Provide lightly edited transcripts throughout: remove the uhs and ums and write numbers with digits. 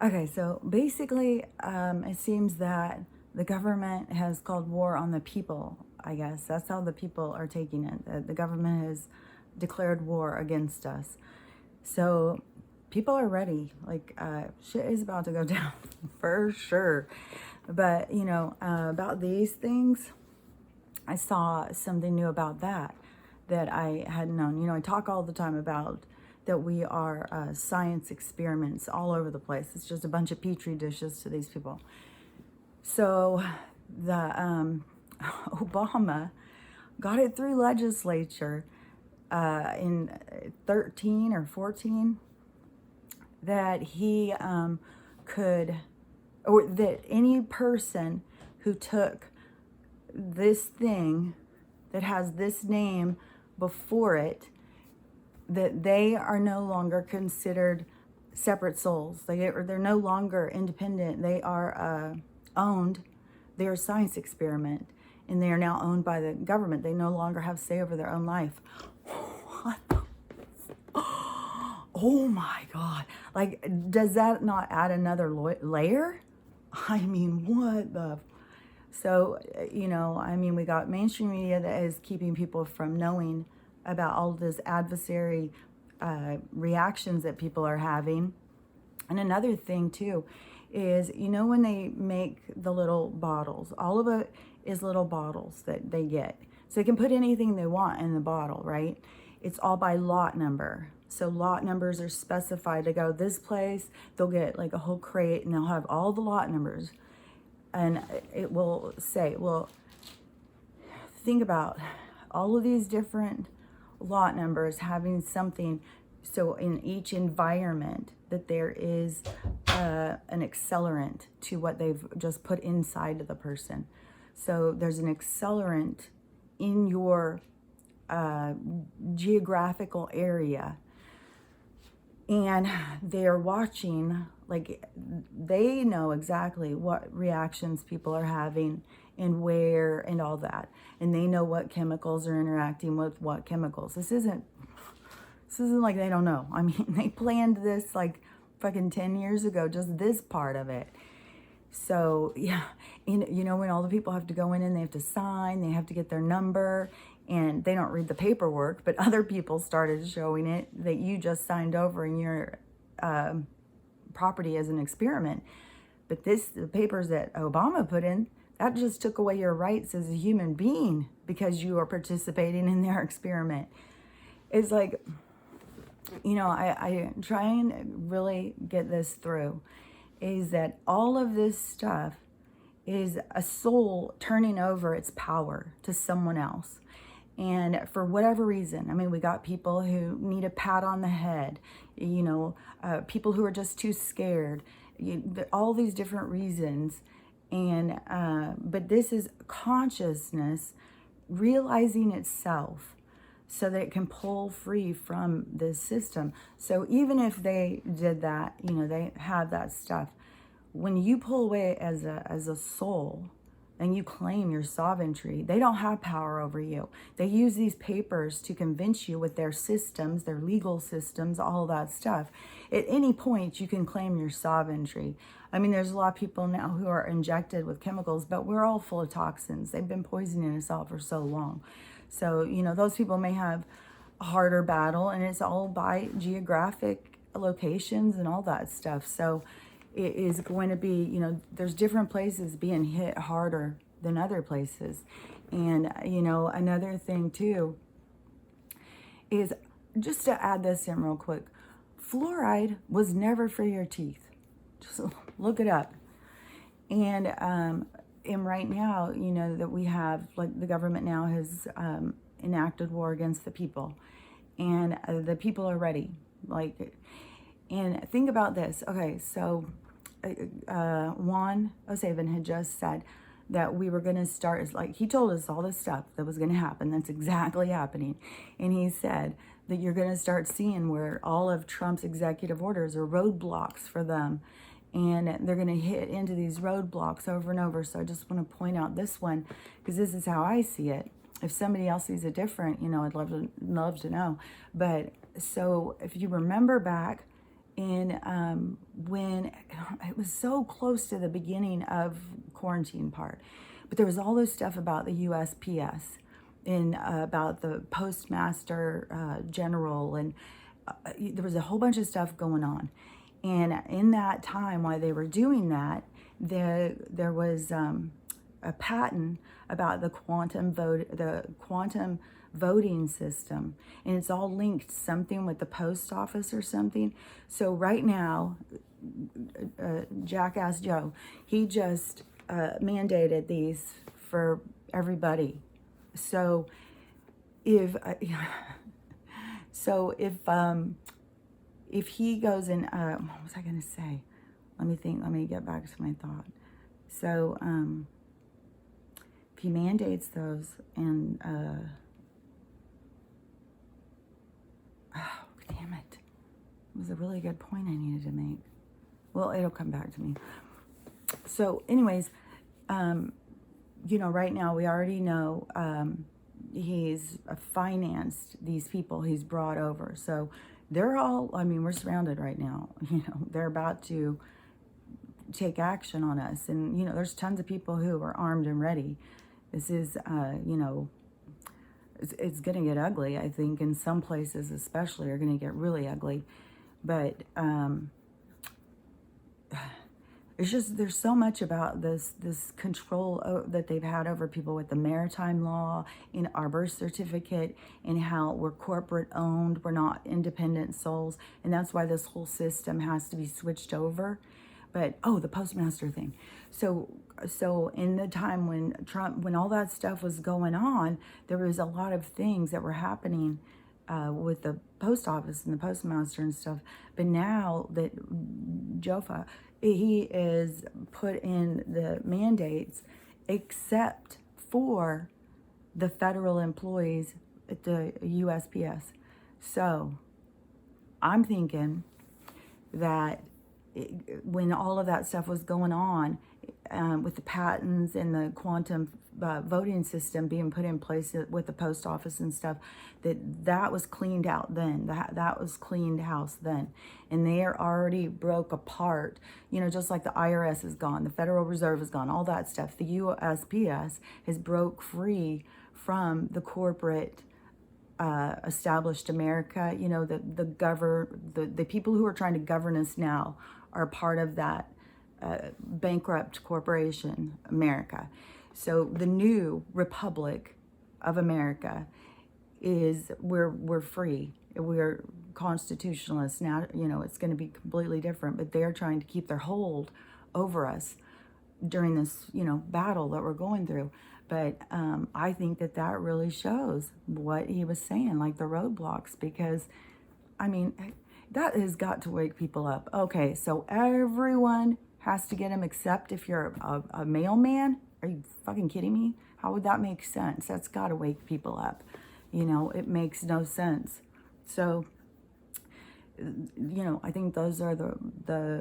Okay, so basically, it seems that the government has called war on the people, I guess. That's how the people are taking it. The government has declared war against us. So people are ready. Like, shit is about to go down for sure. But, about these things, I saw something new about that I hadn't known. I talk all the time about that we are science experiments all over the place. It's just a bunch of petri dishes to these people. So the Obama got it through legislature in 13 or 14 that he could, or that any person who took this thing that has this name before it, that they are no longer considered separate souls. They're no longer independent. They are owned. They're a science experiment, and they are now owned by the government. They no longer have say over their own life. What the? Oh my God. Like, does that not add another layer? I mean, what the? So, we got mainstream media that is keeping people from knowing about all of this adversary reactions that people are having. And another thing, too, is, when they make the little bottles, all of it is little bottles that they get. So they can put anything they want in the bottle, right? It's all by lot number. So lot numbers are specified to go this place. They'll get like a whole crate and they'll have all the lot numbers. And it will say, well, think about all of these different lot numbers having something. So in each environment that there is an accelerant to what they've just put inside of the person. So there's an accelerant in your geographical area, and they're watching, like, they know exactly what reactions people are having and where and all that, and they know what chemicals are interacting with what chemicals. This isn't like they don't know. I mean, they planned this like fucking 10 years ago, just this part of it. So yeah, when all the people have to go in and they have to sign, they have to get their number, and they don't read the paperwork, but other people started showing it that you just signed over in your property as an experiment. But the papers that Obama put in, that just took away your rights as a human being because you are participating in their experiment. It's like, I try and really get this through, is that all of this stuff is a soul turning over its power to someone else. And for whatever reason, I mean, we got people who need a pat on the head, people who are just too scared, all these different reasons. And, but this is consciousness realizing itself so that it can pull free from this system. So even if they did that, they have that stuff. When you pull away as a soul and you claim your sovereignty, they don't have power over you. They use these papers to convince you with their systems, their legal systems, all that stuff. At any point, you can claim your sovereignty. I mean, there's a lot of people now who are injected with chemicals, but we're all full of toxins. They've been poisoning us all for so long. So, those people may have a harder battle, and it's all by geographic locations and all that stuff. So it is going to be, there's different places being hit harder than other places. And, another thing too is, just to add this in real quick, fluoride was never for your teeth. Just look it up. And right now, that we have, like, the government now has enacted war against the people, and the people are ready. Like, and think about this. Okay, so Juan O'Savin had just said that we were going to start, like, he told us all this stuff that was going to happen. That's exactly happening. And he said that you're going to start seeing where all of Trump's executive orders are roadblocks for them. And they're going to hit into these roadblocks over and over. So I just want to point out this one, because this is how I see it. If somebody else sees it different, I'd love to know. But so if you remember back in when, it was so close to the beginning of quarantine part, but there was all this stuff about the USPS and about the postmaster general, and there was a whole bunch of stuff going on. And in that time, while they were doing that, there was a patent about the quantum voting system, and it's all linked something with the post office or something. So right now, Jackass Joe, he just mandated these for everybody. So if if he goes in, what was I going to say? Let me think. Let me get back to my thought. So if he mandates those, and oh, damn it, it was a really good point I needed to make. Well, it'll come back to me. So anyways, right now we already know he's financed these people he's brought over. So they're all, we're surrounded right now. They're about to take action on us. And, there's tons of people who are armed and ready. This is, it's going to get ugly, I think, in some places especially are going to get really ugly. But it's just, there's so much about this control that they've had over people with the maritime law, in our birth certificate, and how we're corporate owned, we're not independent souls, and that's why this whole system has to be switched over. But the postmaster thing. So in the time when all that stuff was going on, there was a lot of things that were happening with the post office and the postmaster and stuff. But now that Jofa, he is put in the mandates except for the federal employees at the USPS. So I'm thinking that when all of that stuff was going on with the patents and the quantum voting system being put in place with the post office and stuff, that was cleaned out then. That was cleaned house then. And they are already broke apart. Just like the IRS is gone, the Federal Reserve is gone, all that stuff. The USPS has broke free from the corporate established America. The people who are trying to govern us now are part of that bankrupt corporation, America. So the new Republic of America is, we're free. We're constitutionalists now. It's going to be completely different, but they're trying to keep their hold over us during this, battle that we're going through. But I think that really shows what he was saying, like the roadblocks, because, that has got to wake people up. Okay, so everyone has to get him except if you're a mailman? Are you fucking kidding me? How would that make sense? That's got to wake people up. It makes no sense. So, I think those are the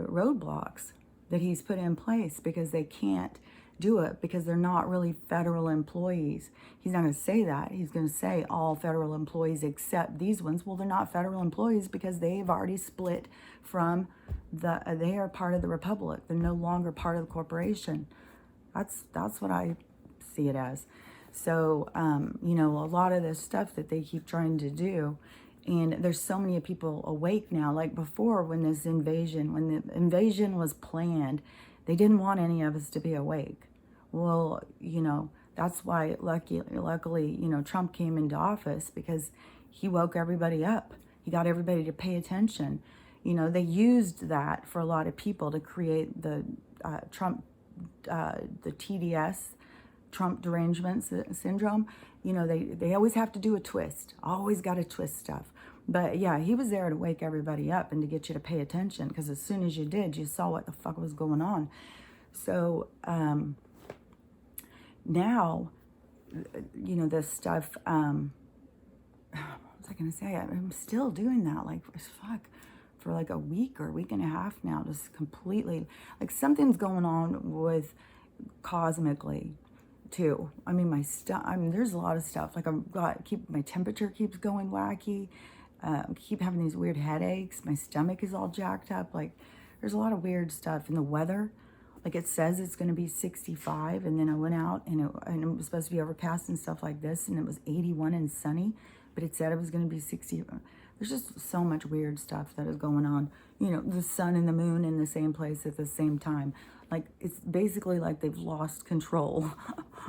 roadblocks that he's put in place, because they can't do it because they're not really federal employees. He's not going to say that. He's going to say all federal employees except these ones. Well, they're not federal employees because they've already split from they are part of the Republic. They're no longer part of the corporation. That's what I see it as. So, a lot of this stuff that they keep trying to do, and there's so many people awake now. Like before, when the invasion was planned, they didn't want any of us to be awake. Well, that's why luckily, Trump came into office, because he woke everybody up. He got everybody to pay attention. They used that for a lot of people to create the Trump, the TDS, Trump derangement syndrome. They always have to do a twist. Always got to twist stuff. But yeah, he was there to wake everybody up and to get you to pay attention, because as soon as you did, you saw what the fuck was going on. So now, this stuff, what was I going to say? I'm still doing that, like, fuck, for like a week or a week and a half now, just completely, like something's going on with cosmically too. There's a lot of stuff. Like my temperature keeps going wacky. Keep having these weird headaches. My stomach is all jacked up. Like there's a lot of weird stuff. And the weather, like it says it's going to be 65, and then I went out and it was supposed to be overcast and stuff like this, and it was 81 and sunny, but it said it was going to be 60. There's just so much weird stuff that is going on. You know, the sun and the moon in the same place at the same time. Like, it's basically like they've lost control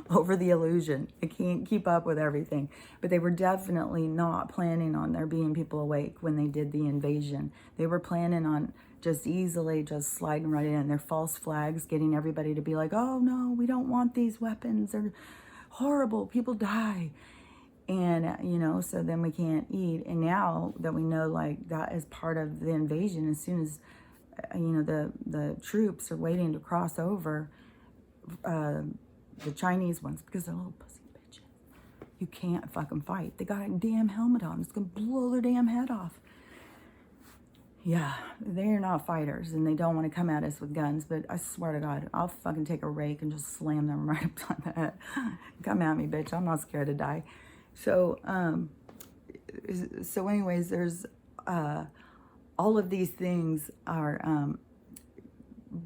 over the illusion. They can't keep up with everything. But they were definitely not planning on there being people awake when they did the invasion. They were planning on just easily just sliding right in. Their false flags, getting everybody to be like, oh no, we don't want these weapons. They're horrible. People die. And, you know, so then we can't eat. And now that we know, like, that is part of the invasion, as soon as, you know, the troops are waiting to cross over, the Chinese ones, because they're little pussy bitches. You can't fucking fight. They got a damn helmet on. It's going to blow their damn head off. Yeah, they're not fighters, and they don't want to come at us with guns, but I swear to God, I'll fucking take a rake and just slam them right upside the head. Come at me, bitch. I'm not scared to die. So anyways, there's, all of these things are,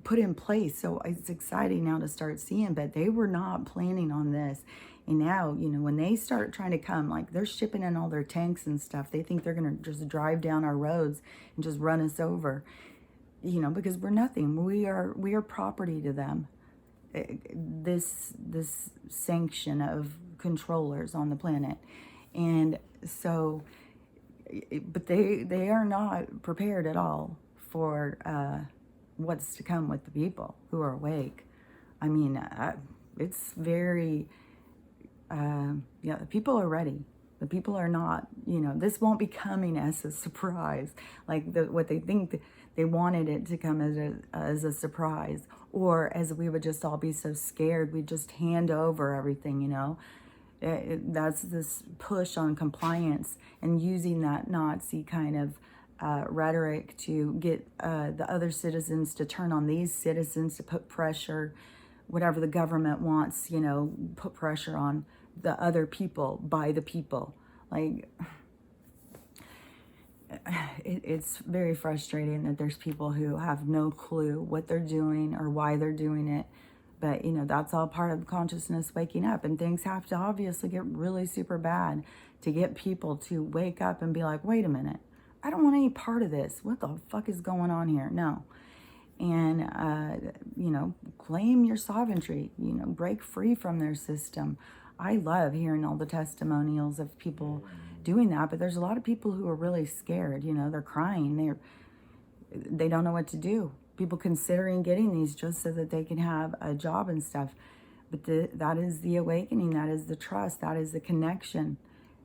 put in place. So it's exciting now to start seeing, but they were not planning on this. And now, you know, when they start trying to come, like they're shipping in all their tanks and stuff, they think they're going to just drive down our roads and just run us over, you know, because we're nothing. We are property to them. This sanction of controllers on the planet. And so, but they are not prepared at all for what's to come with the people who are awake. I mean, it's very, yeah, the people are ready. The people are not, you know, this won't be coming as a surprise. Like what they think, they wanted it to come as a surprise. Or as we would just all be so scared, we'd just hand over everything, you know. That's this push on compliance and using that Nazi kind of rhetoric to get the other citizens to turn on these citizens, to put pressure, whatever the government wants, you know, put pressure on the other people by the people. Like, it's very frustrating that there's people who have no clue what they're doing or why they're doing it. But, you know, that's all part of consciousness waking up. And things have to obviously get really super bad to get people to wake up and be like, wait a minute, I don't want any part of this. What the fuck is going on here? No. And, you know, claim your sovereignty, you know, break free from their system. I love hearing all the testimonials of people doing that, but there's a lot of people who are really scared, you know, they're crying, they don't know what to do. People considering getting these just so that they can have a job and stuff. But that is the awakening, that is the trust, that is the connection.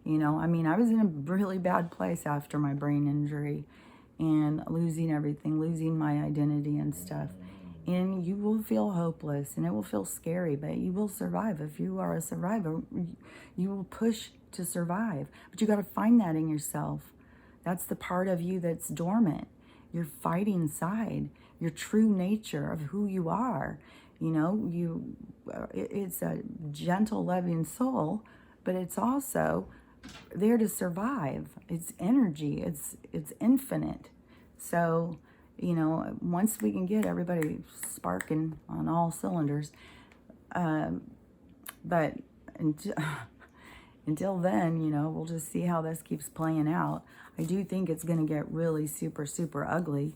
You know, I mean, I was in a really bad place after my brain injury and losing everything, losing my identity and stuff. And you will feel hopeless and it will feel scary, but you will survive. If you are a survivor, you will push to survive. But you got to find that in yourself. That's the part of you that's dormant. Your fighting side, your true nature of who you are. You know, it's a gentle, loving soul, but it's also there to survive. It's energy. It's infinite. So, you know, once we can get everybody sparking on all cylinders, but until then, you know, we'll just see how this keeps playing out. I do think it's going to get really super, super ugly,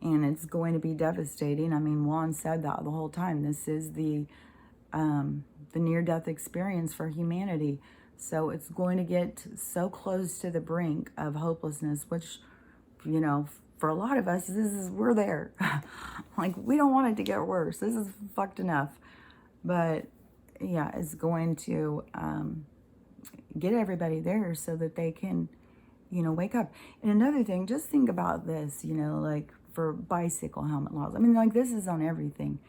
and it's going to be devastating. I mean, Juan said that the whole time. This is the near-death experience for humanity. So it's going to get so close to the brink of hopelessness, which, you know, for a lot of us, we're there. Like, we don't want it to get worse. This is fucked enough. But yeah, it's going to get everybody there so that they can, you know, wake up. And another thing, just think about this, you know, like for bicycle helmet laws. I mean, like, this is on everything.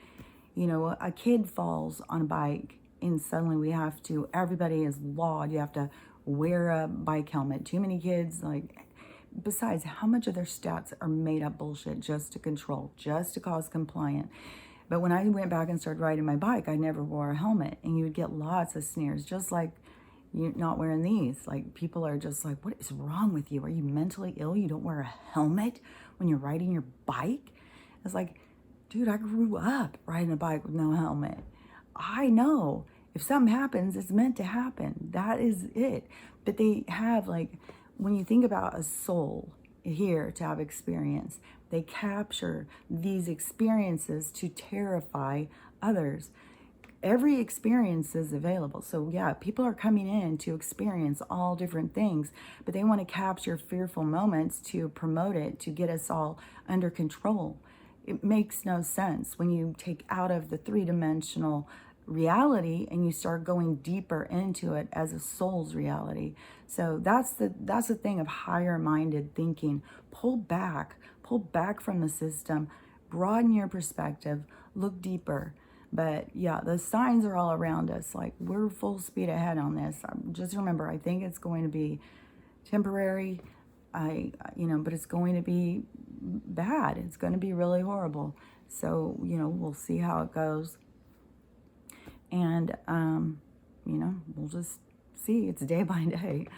You know, a kid falls on a bike and suddenly we have to, everybody is lawed. You have to wear a bike helmet. Too many kids, like, besides, how much of their stats are made up bullshit just to control, just to cause compliant? But when I went back and started riding my bike, I never wore a helmet, and you would get lots of sneers, just like you're not wearing these. Like, people are just like, what is wrong with you? Are you mentally ill? You don't wear a helmet when you're riding your bike? It's like, dude, I grew up riding a bike with no helmet. I know if something happens, it's meant to happen. That is it. But they have, like, when you think about a soul here to have experience, they capture these experiences to terrify others. Every experience is available. So yeah, people are coming in to experience all different things, but they want to capture fearful moments to promote it, to get us all under control. It makes no sense when you take out of the three-dimensional reality and you start going deeper into it as a soul's reality. So that's the thing of higher minded thinking. Pull back from the system, broaden your perspective, look deeper. But yeah, the signs are all around us. Like, we're full speed ahead on this. Just remember, I think it's going to be temporary. But it's going to be bad. It's going to be really horrible. So, we'll see how it goes. And, we'll just see. It's day by day,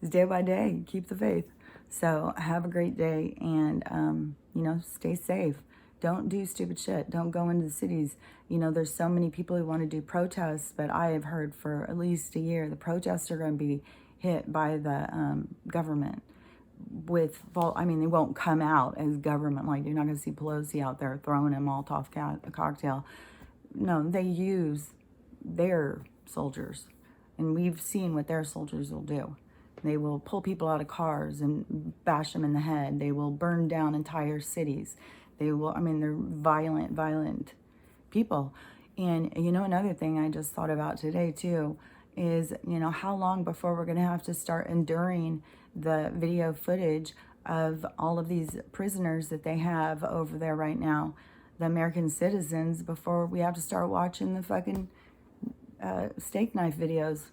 it's day by day. Keep the faith. So have a great day, and, stay safe. Don't do stupid shit. Don't go into the cities. There's so many people who want to do protests, but I have heard for at least a year, the protests are going to be hit by the government with, they won't come out as government. Like, you're not going to see Pelosi out there throwing a Molotov cocktail. No, they use their soldiers, and we've seen what their soldiers will do. They will pull people out of cars and bash them in the head. They will burn down entire cities. They will, they're violent people. And, another thing I just thought about today, too, is, how long before we're going to have to start enduring the video footage of all of these prisoners that they have over there right now, the American citizens, before we have to start watching the fucking steak knife videos.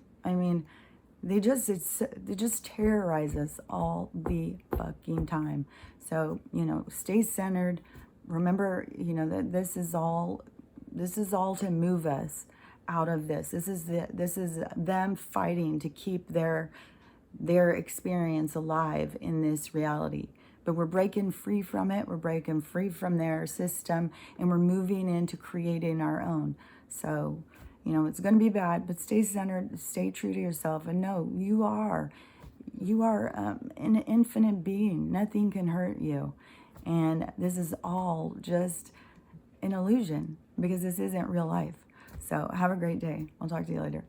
They just terrorize us all the fucking time. So, stay centered. Remember, that this is all to move us out of this. This is them fighting to keep their experience alive in this reality. But we're breaking free from it. We're breaking free from their system, and we're moving into creating our own. So, it's going to be bad, but stay centered, stay true to yourself, and know you are an infinite being. Nothing can hurt you. And this is all just an illusion, because this isn't real life. So have a great day. I'll talk to you later.